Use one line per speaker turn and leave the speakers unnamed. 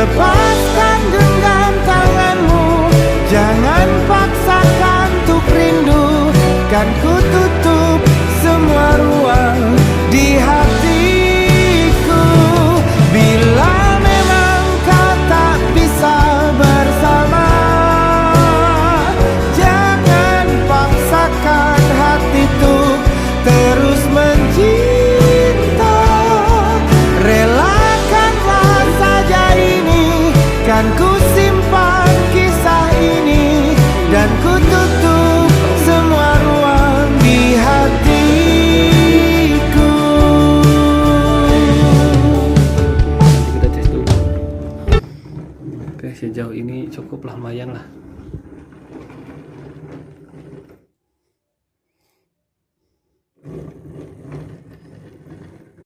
Lepaskan genggam tanganmu, jangan paksakan untuk rindu. Kan ku tutup semua ruang di hatiku. Bila memang kau tak bisa bersama, jangan paksakan hati tuh terus mencinta. Relakanlah saja ini, kan ku simpan kisah ini, dan ku tutup semua ruang di hatiku.
Kita tes dulu. Oke, sejauh ini cukuplah, lumayan lah.